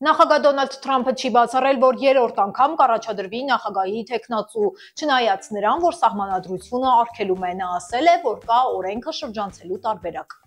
Նախագահ Դոնալդ Թրամփը չի բացառել, որ երրորդ անգամ կառաջադրվի նախագահի թեկնածու, չնայած նրան, որ սահմանադրությունը արգելում է, նա ասել է, որ կա օրենքը շրջանցելու տարբերակ։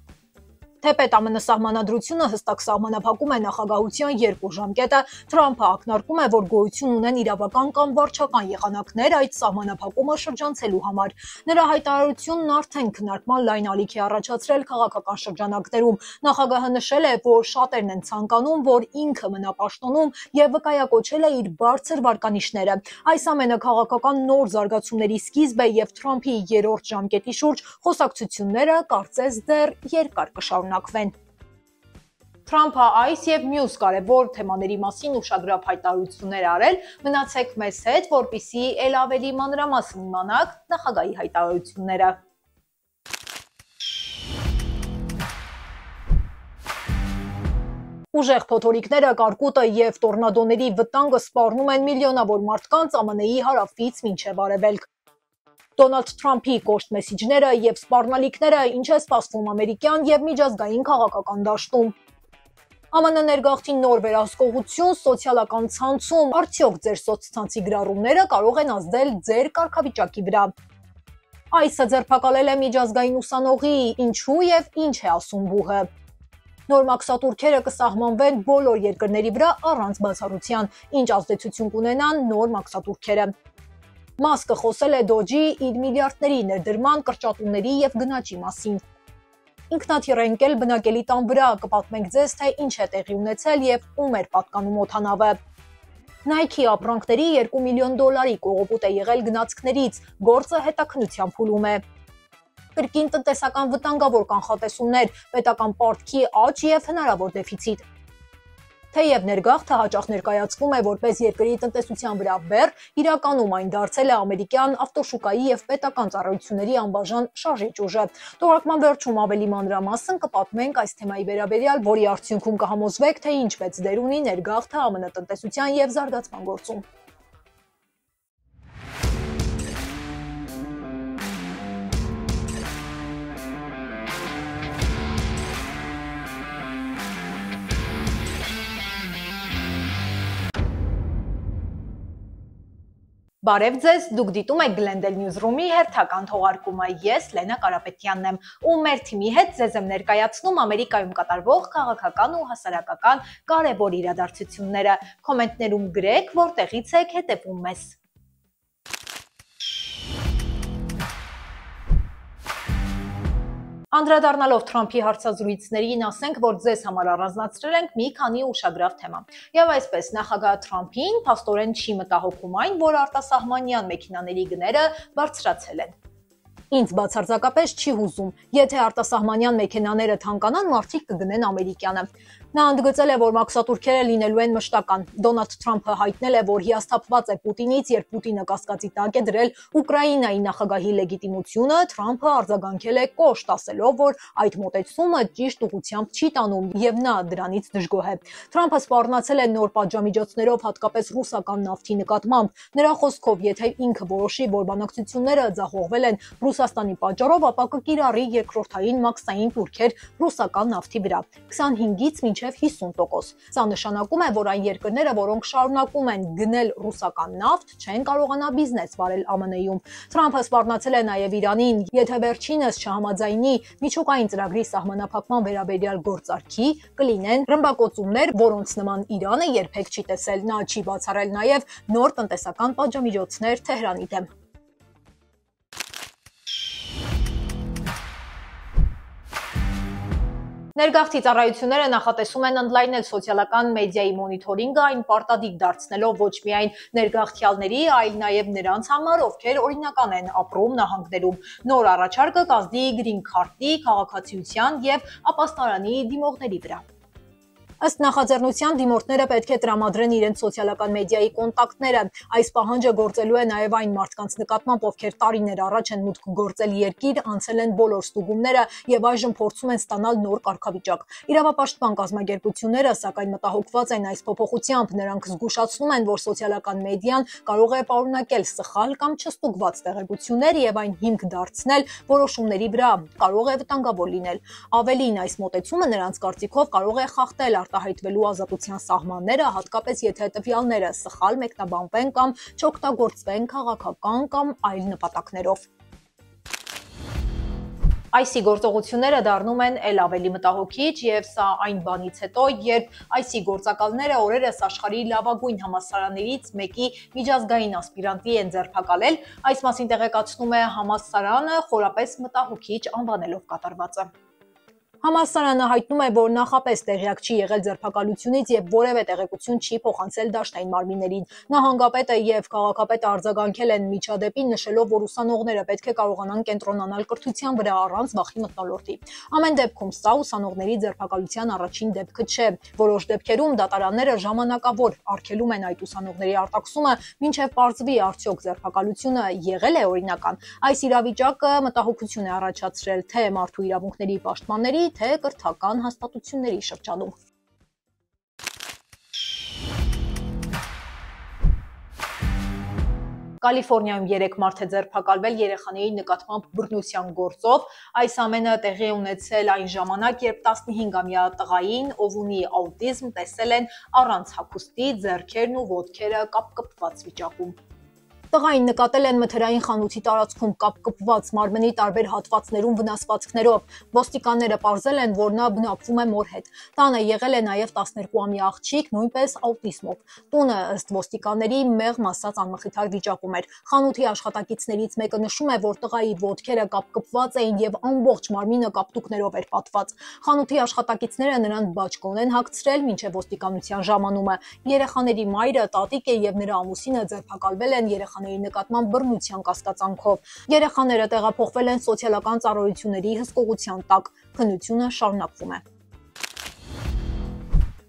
Թեպետ ԱՄՆ սահմանադրությունը հստակ սահմանափակում է նախագահության 2 ժամկետը, Թրամփը ակնարկում է, որ գոյություն ունեն իրավական կամ վարչական եղանակներ այդ սահմանափակումը շրջանցելու համար։ Նրա հայտարարությունն արդեն քննարկման լայն ալիք է առաջացրել քաղաքական շրջանակներում։ Նախագահը նշել է, որ շատերն են ցանկանում, որ ինքը մնա պաշտոնում եւ վկայակոչել է իր բարձր վարկանիշները։ Այս ամենը քաղաքական նոր զարգացումների սկիզբ է եւ Թրամփի երրորդ ժամկետի շուրջ խոսակցությունները կարծես դեռ երկար կշարունակվեն։ Թրամփը այս եւ մյուս կարևոր թեմաների մասին ուշագրավ հայտարարություններ արել, մնացեք մեզ հետ, որպեսզի ել ավելի մանրամասն իմանաք նախագահի հայտարարությունները։ Ուժեղ փոթորիկները, կարկուտը եւ տորնադոների վտանգը սպառնում են միլիոնավոր մարդկանց ԱՄՆ-ի հարավից մինչեւ արևելք։ Դոնալդ Թրամփի կոշտ մեսիջները եւ սպառնալիքները ինչ է սպասվում ամերիկյան եւ միջազգային քաղաքական դաշտում։ ԱՄՆ ներգաղթի նոր վերահսկողություն սոցիալական ցանցում, արդյոք ձեր սոցցանցի գրառումները կարող են ազդել ձեր կարգավիճակի վրա։ Այսը ձերբակալել է միջազգային ուսանողի, ինչու եւ ինչ է ասում բուհը։ Նոր մաքսատուրքերը կսահմանվեն բոլոր երկրների վրա առանց բացառության, ինչ ազդեցություն կունենան նոր մաքսատուրքերը։ Մասկը խոսել է Դոջի իր միլիարդների ներդրման, կրճատումների եւ գնաճի մասին։ Ինքնաթիռ ընկել բնակելի տան վրա, կպատմենք ձեզ, թե ինչ է տեղի ունեցել եւ ում էր պատկանում օդանավը։ Nike ապրանքների $2 միլիոն կողոպուտ է եղել գնացքներից, գործը հետաքննության փուլում է։ Կրկին տնտեսական վտանգավոր կանխատեսումներ, պետական պարտքի աճ եւ հնարավոր դեֆիցիտ։ Թեև ներգաղթը հաճախ ներկայացվում է որպես երկրի տնտեսության վրա բեռ, իրականում այն դարձել է ամերիկյան ավտոշուկայի եւ պետական ծառայությունների անբաժան շարժիչ ուժը։ Թողարկման վերջում ավելի մանրամասն կպատմենք այս թեմայի վերաբերյալ, որի արդյունքում կհամոզվեք, թե ինչպես դեր ունի ներգաղթը ԱՄՆ տնտեսության եւ զարգացման գործում։ Բարև ձեզ, դուք դիտում եք Glendale Newsroom-ի հերթական թողարկումը, ես Լենա Կարապետյանն եմ, ու մեր թիմի հետ ձեզ եմ ներկայացնում Ամերիկայում կատարվող քաղաքական ու հասարակական կարևոր իրադարձությունները։ Կոմենտներում գրեք, որտեղից եք հետևում մեզ։ Անդրադառնալով Թրամփի հարցազրույցներին, ասենք, որ ձեզ համար առանձնացրել ենք մի քանի ուշագրավ թեմա։ Եվ այսպես, նախագահ Թրամփին փաստորեն չի մտահոգում այն, որ արտասահմանյան մեքենաների գները բարձրացել են։ Ինձ բացարձակապես չի հուզում, եթե արտասահմանյան մեքենաները թանկանան, մարդիկ կգնեն ամերիկյանը։ Նա ընդգծել է, որ մաքսատուրքերը լինելու են մշտական։ Դոնալդ Թրամփը հայտնել է, որ հիասթափված է Պուտինից, երբ Պուտինը կասկածի տակ է դրել Ուկրաինայի նախագահի լեգիտիմությունը, Թրամփը արձագանքել է կոշտ, ասելով, որ այդ մոտեցումը ճիշտ ուղղությամբ չի տանում եւ նա դրանից դժգոհ է։ Թրամփը սպառնացել է նոր պատժամիջոցներով, հատկապես ռուսական նավթի նկատմամբ։ Նրա խոսքով, եթե ինքը որոշի, որ բանակցությունները ձախողվել են Ռուսաստանի պատճառով, ապա կկիրառի երկրորդային մաքսային տուրքեր ռուսական նավթի վրա 25-ից մինչև 50%։ Սա նշանակում է, որ այն երկրները, որոնք շարունակում են գնել ռուսական նավթ, չեն կարողանա բիզնես վարել ԱՄՆ-ում։ Թրամփը սպառնացել է նաև Իրանին, եթե վերջինս չհամաձայնի միջուկային ծրագրի սահմանափակման վերաբերյալ գործարքի, կլինեն ռմբակոծումներ, որոնց նման Իրանը երբեք չի տեսել։ Նա չի բացառել նաև նոր տնտեսական պատժամիջոցներ Թեհրանի դեմ։ Ներգաղթի ծառայությունները նախատեսում են ընդլայնել սոցիալական մեդիայի մոնիթորինգը, այն պարտադիր դարձնելով ոչ միայն ներգաղթյալների, այլ նաև նրանց համար, ովքեր օրինական են ապրում նահանգներում։ Նոր առաջարկը կազդի գրին քարտի, քաղաքացիության եւ ապաստարանի դիմողների վրա։ Ըստ նախաձեռնության դիմորդները պետք է տրամադրեն իրենց սոցիալական մեդիայի կոնտակտները։ Այս պահանջը գործելու է նաև այն մարդկանց նկատմամբ, ովքեր տարիներ առաջ են մուտք գործել երկիր, անցել են բոլոր ստուգումները եւ այժմ փորձում են ստանալ նոր կարգավիճակ։ Իրավապաշտպան կազմակերպությունները, սակայն, մտահոգված են այս փոփոխությամբ։ Նրանք զգուշացնում են, որ սոցիալական մեդիան կարող է պարունակել սխալ կամ չստուգված տեղեկություններ եւ այն հիմք դարձնել որոշումների վրա, կարող է վտանգավոր լինել։ Ավելին, այս մոտեցումը նրանց կարծիքով կարող է խախտել արտահայտվելու ազատության սահմանները, հատկապես եթե տվյալները սխալ մեկնաբանվեն կամ չօգտագործվեն քաղաքական կամ այլ նպատակներով։ IC գործողությունները դառնում են ել ավելի մտահոգիչ եւ սա այն բանից հետո, երբ IC գործակալները օրերս աշխարհի լավագույն համալսարաններից մեկի միջազգային ասպիրանտի են ձերբակալել, այս մասին տեղեկացնում է համալսարանը, խորապես մտահոգիչ անվանելով կատարվածը։ Համալսարանը հայտնում է, որ նախապես տեղյակ չի եղել ձերբակալությունից եւ որևէ տեղեկություն չի փոխանցել դաշնային մարմիններին։ Նահանգապետը եւ քաղաքապետը արձագանքել են միջադեպին, նշելով, որ ուսանողները պետք է կարողանան կենտրոնանալ կրթության վրա առանց վախի մթնոլորտի։ Ամեն դեպքում սա ուսանողների ձերբակալության առաջին դեպքը չէ։ Որոշ դեպքերում դատարանները ժամանակավոր արգելում են այդ ուսանողների արտաքսումը, մինչև պարզվի արդյոք ձերբակալությունը եղել է օրինական։ Այս իրավիճակը մտահոգություն է առաջացրել թե մարդու իրավունքների պաշտպանների, թե կրթական հաստատությունների շրջանում։ Կալիֆոռնիայում 3 մարդ է ձերբակալվել երեխաների նկատմամբ բռնության գործով։ Այս ամենը տեղի է ունեցել այն ժամանակ, երբ 15-ամյա տղային, ով ունի աուտիզմ, տեսել են առանց հագուստի, ձեռքերն ու ոտքերը կապկպված վիճակում։ Տղային նկատել են մթերային խանութի տարածքում կապկպված մարմնի տարբեր հատվածներում վնասվածքներով։ Ոստիկանները պարզել են, որ նա բնակվում է մոր հետ։ Տանը եղել է նաև 12-ամյա աղջիկ, նույնպես աուտիզմով։ Տունը, ըստ ոստիկանների, մեղմ ասած անմխիթար վիճակում էր։ Խանութի աշխատակիցներից մեկը նշում է, որ տղայի ոտքերը կապկպված էին եւ ամբողջ մարմինը կապտուկներով էր պատված։ Խանութի աշխատակիցները նրան բաճկոն են հագցրել մինչև ոստիկանության ժամանումը։ Երեխաների մայրը, տատիկը եւ նրա ամուսինը ձերբակալվել են երեխաների նկատմամբ բռնության կասկածանքով։ Երեխաները տեղափոխվել են սոցիալական ծառայությունների հսկողության տակ։ Քննությունը շարունակվում է։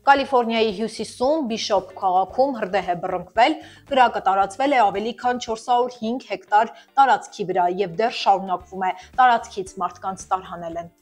Կալիֆոռնիայի հյուսիսում Բիշոփ քաղաքում հրդեհ է բռնկվել, կրակը տարածվել է ավելի քան 405 հեկտար տարածքի վրա եւ դեռ շարունակվում է, տարածքից մարդկանց տարհանել են։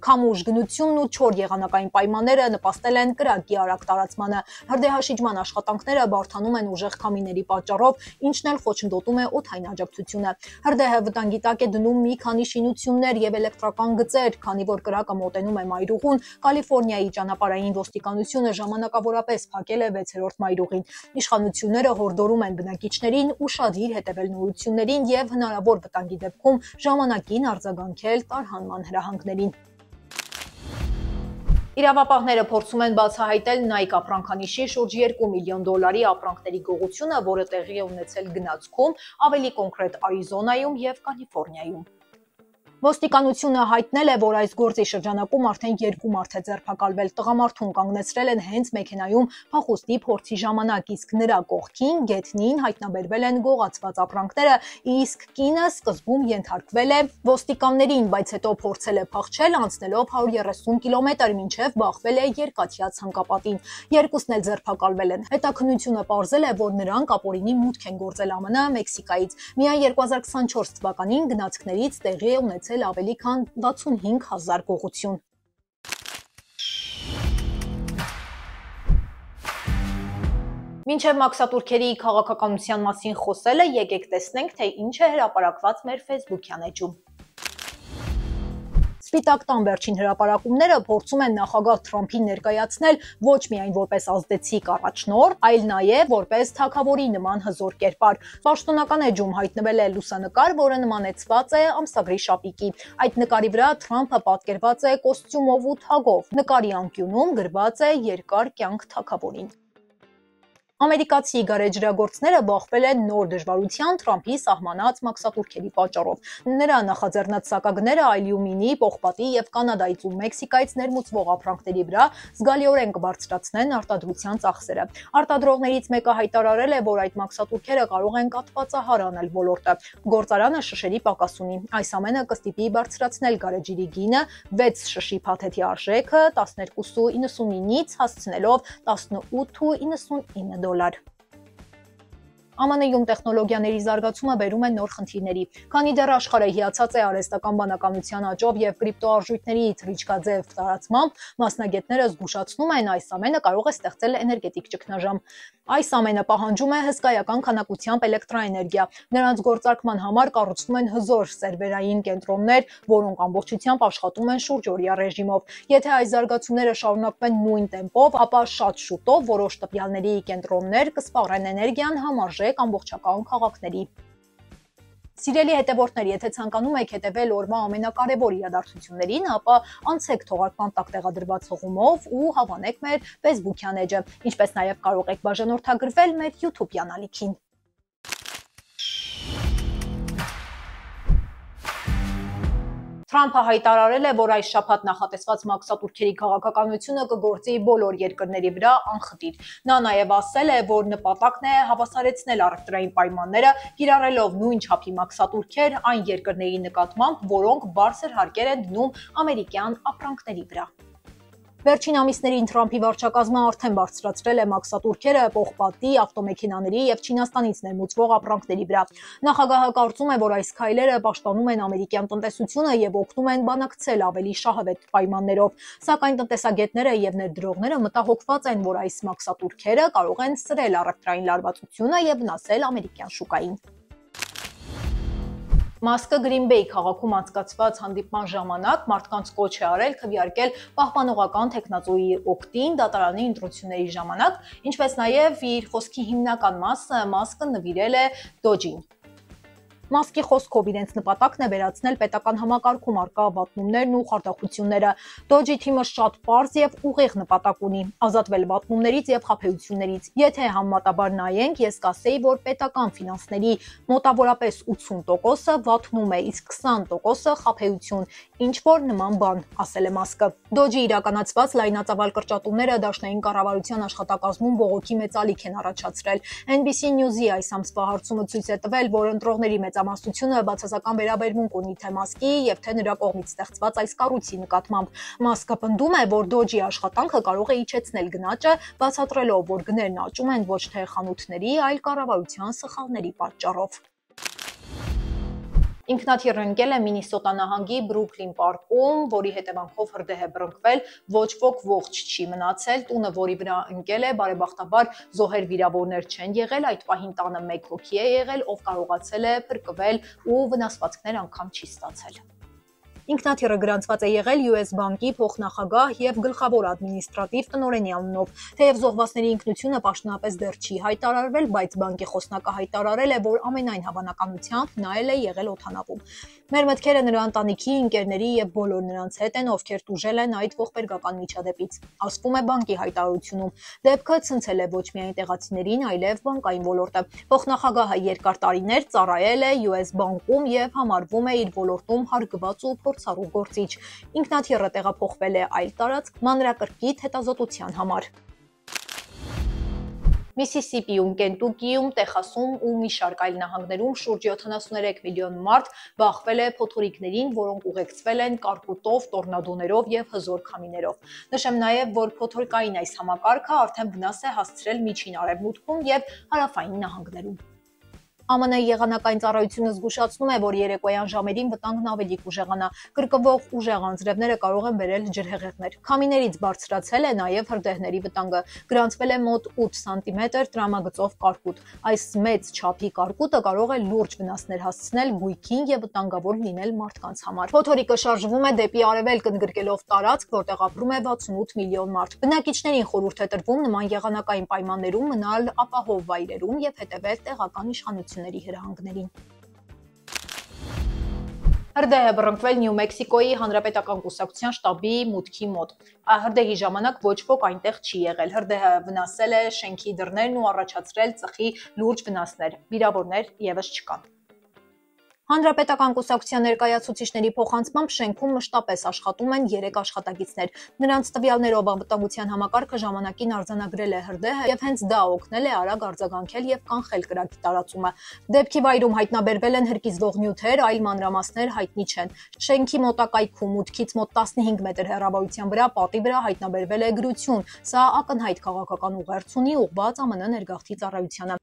Քամուշ գնությունն ու չոր եղանակային պայմանները նպաստել են կրակի արագ տարածմանը։ Հրդեհաշիջման աշխատանքները բարդանում են ուժեղ քամիների պատճառով, ինչն էլ խոչընդոտում է օդային աջակցությունը։ Հրդեհը վտանգի տակ է դնում մի քանի շինություններ եւ էլեկտրական գծեր, քանի որ կրակը մոտենում է մայրուղուն, Կալիֆոռնիայի ճանապարհային ոստիկանությունը ժամանակավորապես փակել է 6-րդ մայրուղին։ Իշխանությունները հորդորում են բնակիչներին ուշադիր հետևել նորություններին եւ հնարավոր վտանգի դեպքում ժամանակին արձագանքել տարհանման հրահանգներին։ Իրավապահները փորձում են բացահայտել Nike ապրանքանիշի շուրջ $2 միլիոն ապրանքների գողությունը, որը տեղի է ունեցել գնացքում, ավելի կոնկրետ Արիզոնայում եւ Կալիֆոռնիայում։ Ոստիկանությունը հայտնել է, որ այս գործի շրջանակում արդեն 2 մարդ է ձերբակալվել։ Տղամարդուն կանգնեցրել են հենց մեքենայում փախուստի փորձի ժամանակ, իսկ նրա կողքին գետնին հայտնաբերվել են գողացված ապրանքները, իսկ կինը սկզբում ենթարկվել է ոստիկաններին, բայց հետո փորձել է փախչել, անցնելով 130 կիլոմետր, մինչև բախվել է երկաթյա ցանկապատին։ Երկուսն էլ ձերբակալվել են։ Հետաքննությունը պարզել է, որ նրանք ապօրինի մուտք են գործել ԱՄՆ Մեքսիկայից։ Միայն 2024 թվականին գնացքներից տեղի է ունեցել ավելի քան 65,000 գողություն։ Մինչև մաքսատուրքերի քաղաքականության մասին խոսելը, եկեք տեսնենք, թե ինչ է հրապարակված մեր Facebook-յան էջում։ Սպիտակ տան վերջին հրապարակումները փորձում են նախագահ Թրամփին ներկայացնել ոչ միայն որպես ազդեցիկ առաջնորդ, այլ նաև որպես թագավորի նման հզոր կերպար։ Պաշտոնական էջում հայտնվել է լուսանկար, որը նմանեցված է ամսագրի շապիկի։ Այդ նկարի վրա Թրամփը պատկերված է կոստյումով ու թագով։ Նկարի անկյունում գրված է «Երկար կյանք թագավորին»։ Ամերիկացի գարեջրագործները բախվել են նոր դժվարության Թրամփի սահմանած մաքսատուրքերի պատճառով։ Նրա նախաձեռնած սակագները ալյումինի, պողպատի եւ Կանադայից ու Մեքսիկայից ներմուծվող ապրանքների վրա զգալիորեն կբարձրացնեն արտադրության ծախսերը։ Արտադրողներից մեկը հայտարարել է, որ այդ մաքսատուրքերը կարող են կաթվածահար անել ոլորտը։ Գործարանը շշերի պակաս ունի։ Այս ամենը կստիպի բարձրացնել գարեջրի գինը, 6 շշի փաթեթի արժեքը 12.99-ից հասցնելով $18.99։ ԱՄՆ-ում տեխնոլոգիաների զարգացումը բերում է նոր խնդիրների։ Քանի դեռ աշխարհը հիացած է արհեստական բանականության աճով եւ կրիպտոարժույթների թռիչքաձև տարածմամբ, մասնագետները զգուշացնում են, այս ամենը կարող է ստեղծել էներգետիկ ճգնաժամ։ Այս ամենը պահանջում է հսկայական քանակությամբ էլեկտրաէներգիա։ Նրանց գործարկման համար կառուցվում են հզոր սերվերային կենտրոններ, որոնք ամբողջությամբ աշխատում են շուրջօրյա ռեժիմով։ Եթե այս զարգացումները շարունակվեն նույն տեմպով, ապա շատ շուտով որոշ տվյալների կենտրոններ կսպառեն էներգիան համարժեք ամբողջական քաղաքների։ Սիրելի հետևորդներ, եթե ցանկանում եք հետևել օրվա ամենակարևոր իրադարձություններին, ապա անցեք թողարկման տակ տեղադրված հղումով ու հավանեք մեր Facebook-յան էջը, ինչպես նաև կարող եք բաժանորդագրվել մեր YouTube-յան ալիքին։ Թրամփը հայտարարել է, որ այս շաբաթ նախատեսված մաքսատուրքերի քաղաքականությունը կգործի բոլոր երկրների վրա անխտիր։ Նա նաև ասել է, որ նպատակն է հավասարեցնել առևտրային պայմանները, կիրառելով նույն չափի մաքսատուրքեր այն երկրների նկատմամբ, որոնք բարձր հարկեր են դնում ամերիկյան ապրանքների վրա։ Վերջին ամիսներին Թրամփի վարչակազմը արդեն բարձրացրել է մաքսատուրքերը պողպատի, ավտոմեքենաների եւ Չինաստանից ներմուծվող ապրանքների վրա։ Նախագահը կարծում է, որ այս քայլերը պաշտպանում են ամերիկյան տնտեսությունը եւ օգնում են բանակցել ավելի շահավետ պայմաններով։ Սակայն տնտեսագետները եւ ներդրողները մտահոգված են, որ այս մաքսատուրքերը կարող են սրել առևտրային լարվածությունը եւ վնասել ամերիկյան շուկային։ Մասկը Գրին Բեյ քաղաքում անցկացված հանդիպման ժամանակ մարդկանց կոչ է արել քվեարկել պահպանողական թեկնածուի օգտին դատարանի ընտրությունների ժամանակ, ինչպես նաև իր խոսքի հիմնական մասը Մասկը նվիրել է Դոջին։ Մասկի խոսքով իրենց նպատակն է վերացնել պետական համակարգում առկա վատնումներն ու խարդախությունները։ Դոջի թիմը շատ պարզ եւ ուղիղ նպատակ ունի՝ ազատվել վատնումներից եւ խաբեություններից։ Եթե համեմատաբար նայենք, ես կասեի, որ պետական ֆինանսների մոտավորապես 80%-ը վատնում է, իսկ 20%-ը խաբեություն, ինչ որ նման բան, ասել է Մասկը։ Դոջի իրականացված լայնածավալ կրճատումները դաշնային կառավարության աշխատակազմում բողոքի մեծ ալիք են առաջացրել։ NBC News-ի այս ամսվա հարցումը ցույց է տվել, որ ընտրողների մեծամասնությունը բացասական վերաբերմունք ունի թե Մասկի եւ թե նրա կողմից ստեղծված այս կառույցի նկատմամբ։ Մասկը պնդում է, որ Դոջի աշխատանքը կարող է իջեցնել գնաճը, բացատրելով, որ գներն աճում են ոչ թե խանութների, այլ կառավարության սխալների պատճառով։ Ինքնաթիռ ընկել է Մինիսոտա նահանգի Բրուքլին պարկում, որի հետևանքով հրդեհ է բռնկվել, ոչ ոք ողջ չի մնացել, տունը, որի վրա ընկել է, բարեբախտաբար զոհեր վիրավորներ չեն եղել, այդ պահին տանը մեկ հոգի է եղել, ով կարողացել է փրկվել ու վնասվածքներ անգամ չի ստացել։ Ինքնաթիռը գրանցված է եղել US բանկի փոխնախագահ եւ գլխավոր ադմինիստրատիվ տնօրենի անունով։ Թեև զոհվածների ինքնությունը պաշտոնապես դեռ չի հայտարարվել, բայց բանկի խոսնակը հայտարարել է, որ ամենայն հավանականությամբ նա էլ է եղել օդանավում։ Մեր մտքերը նրա ընտանիքի, ընկերների եւ բոլոր նրանց հետ են, ովքեր տուժել են այդ ողբերգական միջադեպից, ասվում է բանկի հայտարարությունում։ Դեպքը ցնցել է ոչ միայն տեղացիներին, այլև բանկային ոլորտը։ Փոխնախագահը երկար տարիներ ծառայել է US բանկում եւ համարվում է իր ոլորտում հարգված ու փորձառու գործիչ։ Ինքնաթիռը տեղափոխվել է այլ տարածք մանրակրկիտ հետազոտության համար։ Միսիսիպիում, Կենտուկիում, Տեխասում ու մի շարք այլ նահանգներում շուրջ 73 միլիոն մարդ բախվել է փոթորիկներին, որոնք ուղեկցվել են կարկուտով, տորնադոներով եւ հզոր քամիներով։ Նշեմ նաեւ, որ փոթորիկային այս համակարգը արդեն վնաս է հասցրել Միջին Արևմուտքում եւ հարավային նահանգներում։ ԱՄՆ եղանակային ծառայությունը զգուշացնում է, որ երեկոյան ժամերին վտանգն ավելի կուժեղանա։ Կրկնվող ուժեղ անձրևները կարող են բերել ջրհեղեղներ։ Քամիներից բարձրացել է նաև հրդեհների վտանգը։ Գրանցվել է մոտ 8 սանտիմետր տրամագծով կարկուտ։ Այս մեծ չափի կարկուտը կարող է լուրջ վնասներ հասցնել գույքին եւ վտանգավոր լինել մարդկանց համար։ Փոթորիկը շարժվում է դեպի արևելք, ընդգրկելով տարածք, որտեղ ապրում է 68 միլիոն մարդ։ Բնակիչներին խորհուրդ է տրվում նման եղանակային պայմաններում մնալ ապահով վայրերում եւ հետևել տեղական իշխանությունների հրահանգներին։ Հրդեհ է բռնկվել Նյու Մեքսիկոյի հանրապետական կուսակցության շտաբի մուտքի մոտ։ Հրդեհի ժամանակ ոչ ոք այնտեղ չի եղել։ Հրդեհը վնասել է շենքի դռներն ու առաջացրել ծխի լուրջ վնասներ։ Վիրավորներ եւս չկան։ Հանրապետական կուսակցության ներկայացուցիչների փոխանցմամբ շենքում մշտապես աշխատում են 3 աշխատակիցներ։ Նրանց տվյալներով անվտանգության համակարգը ժամանակին արձանագրել է հրդեհը եւ հենց դա օգնել է արագ արձագանքել եւ կանխել կրակի տարածումը։ Դեպքի վայրում հայտնաբերվել են հրկիզվող նյութեր, այլ մանրամասներ հայտնի չեն։ Շենքի մոտակայքում մուտքից մոտ 15 մետր հեռավորության վրա պատի վրա հայտնաբերվել է գրություն։ Սա ակնհայտ քաղաքական ուղերձ ունի ուղղված ԱՄՆ ներգաղթի ծառայությանը։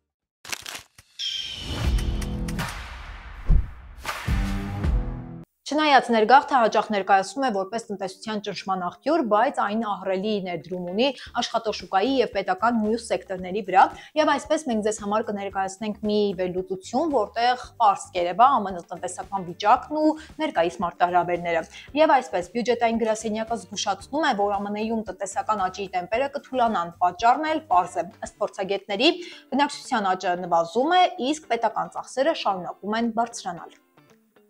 Չնայած ներգաղթը հաճախ ներկայացվում է որպես տնտեսության ճնշման աղբյուր, բայց այն ահռելի ներդրում ունի աշխատաշուկայի եւ պետական մյուս սեկտորների վրա, եւ այսպես մենք ձեզ համար կներկայացնենք մի վերլուծություն, որտեղ պարզ կերևա ԱՄՆ տնտեսական վիճակն ու ներկայիս մարտահրավերները։ Եվ այսպես բյուջետային գրասենյակը զգուշացնում է, որ ԱՄՆ-ում տնտեսական աճի տեմպերը կթուլանան, պատճառն էլ պարզ է։ Ըստ փորձագետների, բնակչության աճը նվազում է, իսկ պետական ծախսերը շարունակում են բարձրանալ։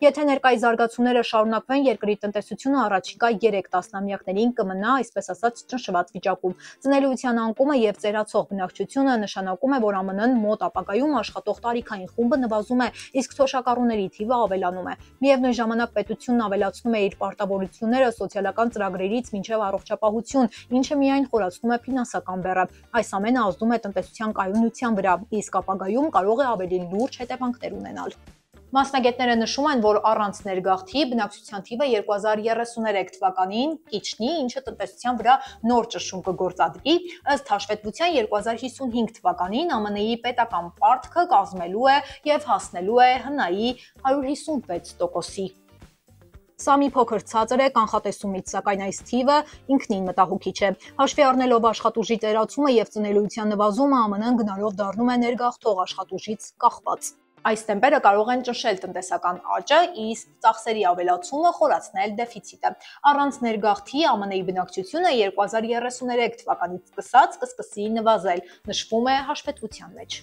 Եթե ներկայիս զարգացումները շարունակվեն, երկրի տնտեսությունը առաջիկա 3 տասնամյակներին կմնա, այսպես ասած, ճնշված վիճակում։ Ծնելիության անկումը եւ ծերացող բնակչությունը նշանակում է, որ ԱՄՆ-ն մոտ ապագայում աշխատող տարիքային խումբը նվազում է, իսկ թոշակառուների թիվը ավելանում է։ Միևնույն ժամանակ պետությունն ավելացնում է իր պարտավորությունները սոցիալական ծրագրերից մինչև առողջապահություն, ինչը միայն խորացնում է ֆինանսական բեռը։ Այս ամենը ազդում է տնտեսության կայունության վրա, իսկ ապագայում կարող է ավելի լուրջ հետևանքներ ունենալ։ Մասնագետները նշում են, որ առանց ներգաղթի բնակչության թիվը 2033 թվականին կիջնի, ինչը տնտեսության վրա նոր ճնշում կգործադրի։ Ըստ հաշվետվության 2055 թվականին ԱՄՆ-ի պետական պարտքը կազմելու է եւ հասնելու է ՀՆԱ-ի 156%-ի։ Սա մի փոքր ցածր է կանխատեսումից, սակայն այս թիվը ինքնին մտահոգիչ է։ Հաշվի առնելով աշխատուժի ծերացումը եւ ծնելիության նվազումը, ԱՄՆ-ն գնալով դառնում է ներգաղթող աշխատուժից կախված։ Այս տեմպերը կարող են ճնշել տնտեսական աճը, իսկ ծախսերի ավելացումը խորացնել դեֆիցիտը։ Առանց ներգաղթի ԱՄՆ-ի բնակչությունը 2033 թվականից սկսած կսկսի նվազել, նշվում է հաշվետվության մեջ։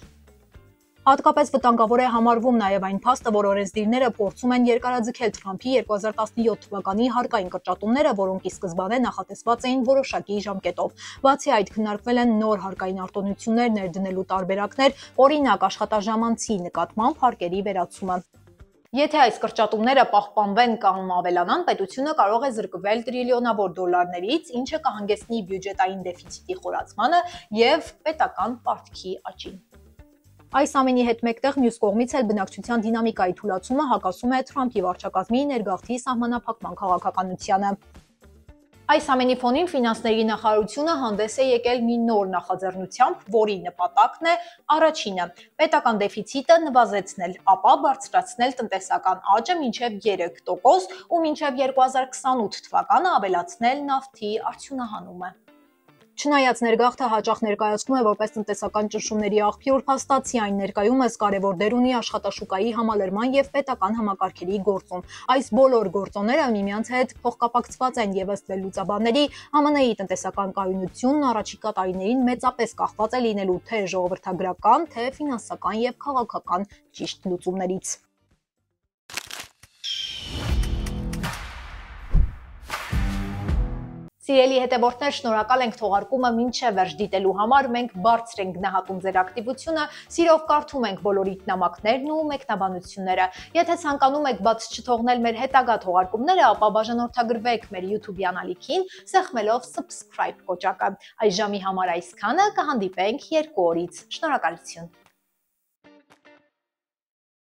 Հատկապես վտանգավոր է համարվում նաև այն փաստը, որ օրենսդիրները փորձում են երկարաձգել Թրամփի 2017 թվականի հարկային կրճատումները, որոնք ի սկզբանե նախատեսված էին որոշակի ժամկետով։ Բացի այդ, քննարկվել են նոր հարկային արտոնություններ ներդնելու տարբերակներ, օրինակ աշխատաժամանցի նկատմամբ հարկերի վերացումը։ Եթե այս կրճատումները պահպանվեն կամ ավելանան, պետությունը կարող է զրկվել տրիլիոնավոր դոլարներից, ինչը կհանգեցնի բյուջետային դեֆիցիտի խորացմանը եւ պետական պարտքի աճին։ Այս ամենի հետ մեկտեղ մյուս կողմից էլ բնակչության դինամիկայի թուլացումը հակասում է Թրամփի վարչակազմի ներգաղթի սահմանափակման քաղաքականությանը։ Այս ամենի ֆոնին ֆինանսների նախարարությունը հանդես է եկել մի նոր նախաձեռնությամբ, որի նպատակն է առաջինը՝ պետական դեֆիցիտը նվազեցնել, ապա բարձրացնել տնտեսական աճը մինչև 3% ու մինչև 2028 թվականը ավելացնել նավթի արդյունահանումը։ Չնայած ներգաղթը հաճախ ներկայացվում է որպես տնտեսական ճնշումների աղբյուր, փաստացի այն ներկայումս կարևոր դեր ունի աշխատաշուկայի համալրման եւ պետական համակարգերի գործում։ Այս բոլոր գործոնները միմյանց հետ փոխկապակցված են եւ ըստ վերլուծաբանների ԱՄՆ-ի տնտեսական կայունությունն առաջիկա տարիներին մեծապես կախված է լինելու թե ժողովրդագրական, թե ֆինանսական եւ քաղաքական ճիշտ լուծումներից։ Սիրելի հետևորդներ, շնորհակալ ենք թողարկումը մինչև վերջ դիտելու համար, մենք բարձր ենք գնահատում ձեր ակտիվությունը, սիրով կարդում ենք բոլորիդ նամակներն ու մեկնաբանությունները։ Եթե ցանկանում եք բաց չթողնել մեր հետագա թողարկումները, ապա բաժանորդագրվեք մեր YouTube ալիքին, սեղմելով subscribe կոճակը։ Այս ժամի համար այսքանը, կհանդիպենք 2 օրից։ Շնորհակալություն։